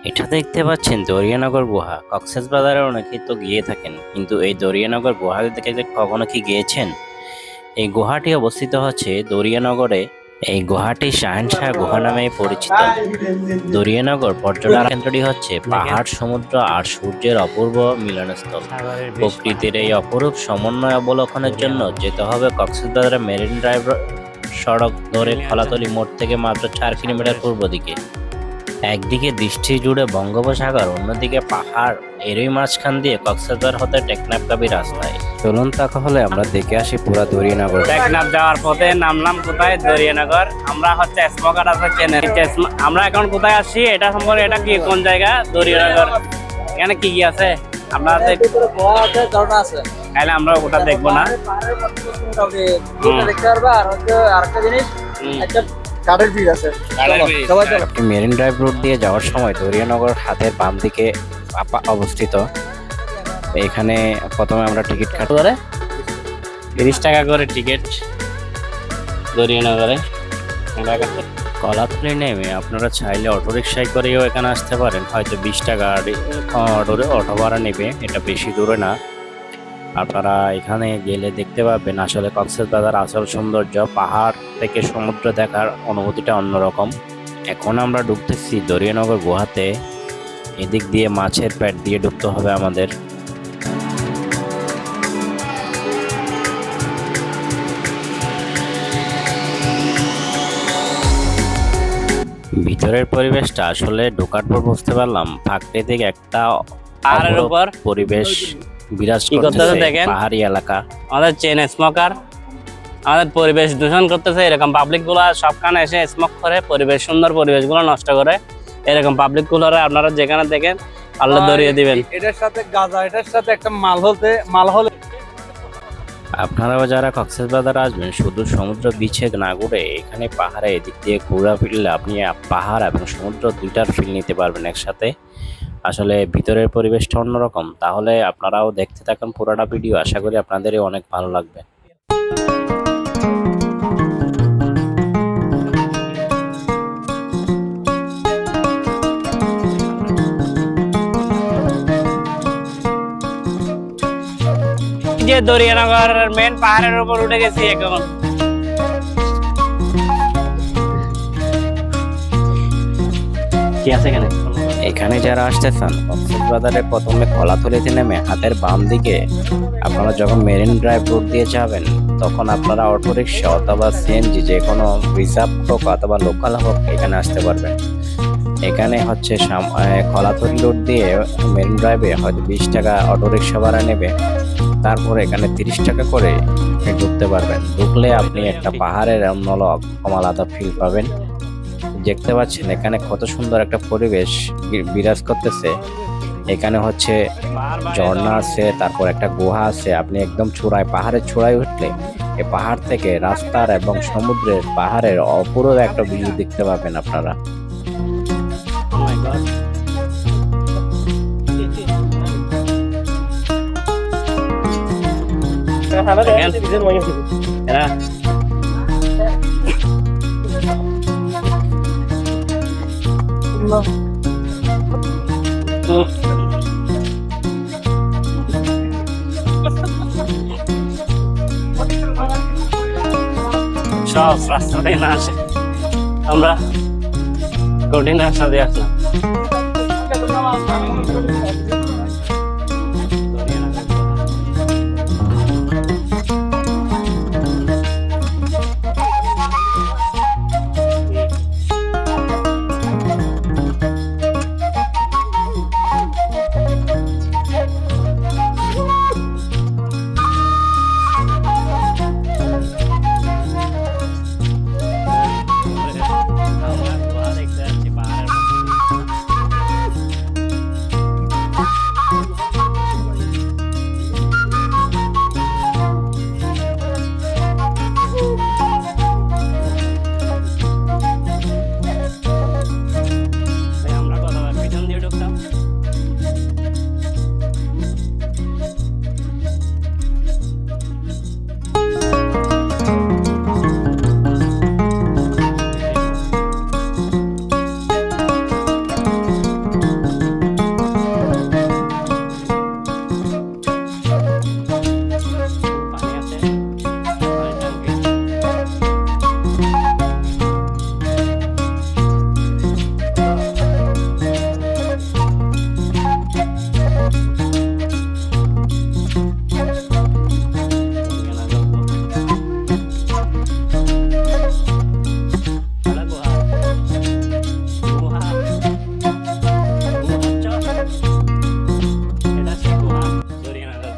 এটা দেখতে পাচ্ছেন দরিয়ানগর গুহা। কক্সবাজারে অনেকেই তো গিয়ে থাকেন, কিন্তু এই দরিয়ানগর গুহা দেখে যে কখনো কি গিয়েছেন? এই গুহাটি অবস্থিত হচ্ছে দরিয়ানগরে। এই গুহাটি শাহেনশাহ গুহা নামে পরিচিত। দরিয়ানগর পর্যটন কেন্দ্রটি হচ্ছে পাহাড়, সমুদ্র আর সূর্যের অপূর্ব মিলনস্থল। প্রকৃতির এই অপরূপ সমন্বয় অবলোকনের জন্য যেতে হবে কক্সবাজারের মেরিন ড্রাইভ সড়ক ধরে কলাতলী মোড় থেকে মাত্র 4 কিলোমিটার পূর্ব দিকে। একদিকে দৃষ্টি জুড়ে বঙ্গোপসাগর, অন্যদিকে পাহাড়, এরই মাঝখান দিয়ে কক্সবাজার হতে টেকনাফগামী রাস্তায়। চলুন তাহলে আমরা দেখে আসি পুরা দরিয়ানগর। টেকনাফ যাওয়ার পথে নামলাম কোথায়? দরিয়ানগর। আমরা হচ্ছে স্মোকার আছে চেনে। আমরা এখন কোথায় আসছি এটা সম্পর্কে, এটা কি কোন জায়গা? দরিয়ানগর। এখানে কি কি আছে আপনাদের? তাহলে আমরা ওটা দেখবো না। মেরিন ড্রাইভ রোড দিয়ে যাওয়ার সময় দরিয়ানগর হাতের বাম দিকে অবস্থিত। এখানে প্রথমে আমরা টিকিট কাটতে পারে 30 টাকা করে টিকিট দরিয়ানগরে। কলাতলী নেমে আপনারা চাইলে অটোরিকশায় করেও এখানে আসতে পারেন। হয়তো 20 টাকা অটো ভাড়া নেবে, এটা বেশি দূরে না। আপনারা এখানে গেলে দেখতে পাবেন আসলে কক্সবাজার আসল সৌন্দর্য। পাহাড় থেকে সমুদ্র দেখার অনুভূতিটা অন্যরকম। এখন আমরা ঢুকতেছি দরিয়ানগর গুহাতে। এদিক দিয়ে মাছের পেট দিয়ে ঢুকতে হবে আমাদের। ভিতরের পরিবেশটা আসলে ঢোকার পর বুঝতে পারলাম প্রাকৃতিক একটা পাহাড়ের উপর পরিবেশ বিরাজ কি করতেছে করতেছে। দেখেন। পাহাড়ি এলাকা, আমাদের চেন স্মোকার আমাদের পরিবেশ দূষণ করতেছে। এরকম পাবলিক গুলা সবখানে এসে স্মোক করে পরিবেশ, সুন্দর পরিবেশ গুলো নষ্ট করে। এরকম পাবলিক গুলোরে আপনারা যেখানে দেখেন আল্লাহ ধরিয়ে দিবেন। এটার সাথে গাঁজা, এটার সাথে একটা মাল হলে আপনারাও যারা কক্সবাজার আসবেন শুধু সমুদ্র বিচে না ঘুরে এখানে পাহাড়ে এদিক দিয়ে ঘোরা ফিরলে আপনি পাহাড় এবং সমুদ্র দুইটার ফিল নিতে পারবেন একসাথে। আসলে ভিতরের পরিবেশটা অন্যরকম। তাহলে আপনারাও দেখতে থাকুন পুরোটা ভিডিও, আশা করি আপনাদেরই অনেক ভালো লাগবে। যে দরিয়ানগর মেন পাহাড়ের উপর উঠে গেছি এখন। কি আছে এখানে? এখানে যারা আসতে চান কক্সবাজারে প্রথমে কলাতলীতে নেমে হাতের বাম দিকে আপনারা যখন মেরিন ড্রাইভ রোড দিয়ে যাবেন তখন আপনারা অটোরিকশা অথবা সিএনজি যে কোনো রিজার্ভ হোক অথবা লোকাল হোক এখানে আসতে পারবেন। এখানে হচ্ছে কলাতলী রোড দিয়ে মেরিন ড্রাইভে হয়তো 20 টাকা অটোরিকশা ভাড়া নেবে। তারপর এখানে 30 টাকা করে ঢুকতে পারবেন। ঢুকলে আপনি একটা পাহাড়ের অন্য আলাদা ফিল পাবেন। দেখতে পাচ্ছেন এখানে কত সুন্দর একটা পরিবেশ বিরাজ করতেছে। এখানে হচ্ছে ঝর্ণা আছে, তারপর একটা গুহা আছে। আপনি একদম চূড়ায়, পাহাড়ের চূড়ায় উঠলে এই পাহাড় থেকে রাস্তার এবং সমুদ্রের পাহাড়ের অপূর্ব একটা ভিউ দেখতে পাবেন আপনারা। সব রাস্তাটাই না আসে, আমরা কঠিন রাস্তা দিয়ে আসলাম।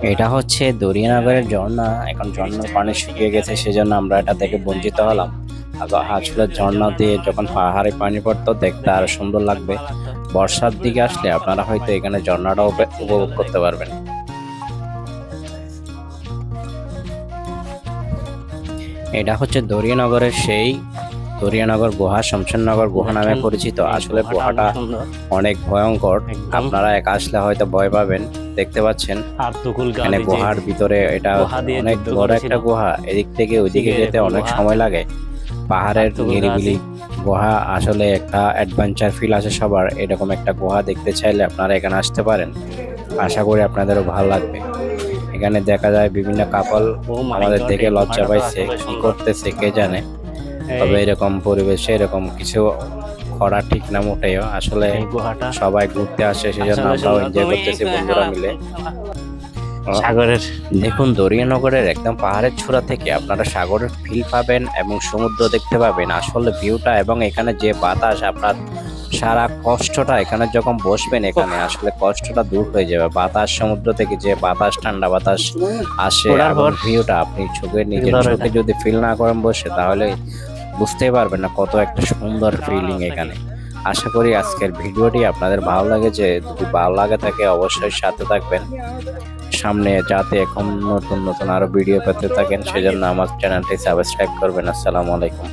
এটা হচ্ছে দরিয়ানগরের ঝর্ণা। এখন ঝর্ণার পানি শুকিয়ে গেছে, সেজন্য আমরা এটা থেকে বঞ্চিত হলাম। আসলে ঝর্ণা দিয়ে যখন পাহাড়ে পানি পড়তো দেখতে আরো সুন্দর লাগবে। বর্ষার দিকে আসলে আপনারা হয়তো এখানে ঝর্ণাটা উপভোগ করতে পারবেন। এটা হচ্ছে দরিয়ানগরের সেই দরিয়ানগর গুহা, শমশেরনগর গুহা নামে পরিচিত। আসলে গুহাটা অনেক ভয়ঙ্কর, আপনারা একা আসলে হয়তো ভয় পাবেন। দেখতে পাচ্ছেন আর তুকুল এখানে গুহার ভিতরে, এটা অনেক বড় একটা গুহা, এদিক থেকে ওইদিকে যেতে অনেক সময় লাগে। পাহাড়ের নিরিবিলি গুহা, আসলে একটা অ্যাডভেঞ্চার ফিল আছে সবার। এরকম একটা গুহা দেখতে চাইলে আপনারা এখানে আসতে পারেন, আশা করি আপনাদেরও ভালো লাগবে। এখানে দেখা যায় বিভিন্ন কাপল আমাদের দেখে লজ্জা পাইছে, কি করতেছে কে জানে। তবে এরকম পরিবেশে এরকম কিছু করা ঠিক না মোটেও। আসলে সবাই ঘুরতে আসে, সেজন্য আমরাও এনজয় করতেছি বন্ধুরা মিলে। সাগরের দেখুন, দরিয়ানগরের একদম পাহাড়ের চূড়া থেকে আপনারা সাগরের ফিল পাবেন এবং সমুদ্র দেখতে পাবেন। আসলে ভিউটা এবং এখানে যে বাতাস, আপনার সারা কষ্টটা এখানে যখন বসবেন, এখানে আসলে কষ্টটা দূর হয়ে যাবে। বাতাস, সমুদ্র থেকে যে বাতাস, ঠান্ডা বাতাস আসে, এবং ভিউটা আপনি নিজের চোখে যদি ফিল না করেন বসে, তাহলে বুঝতেই পারবেন না কত একটা সুন্দর ফিলিং এখানে। আশা করি আজকের ভিডিওটি আপনাদের ভালো লেগেছে। যদি ভালো লাগে থাকে অবশ্যই সাথে থাকবেন, সামনে যাতে এখন নতুন নতুন আরো ভিডিও পেতে থাকেন, সেজন্য আমার চ্যানেলটি সাবস্ক্রাইব করবেন। আসসালামু আলাইকুম।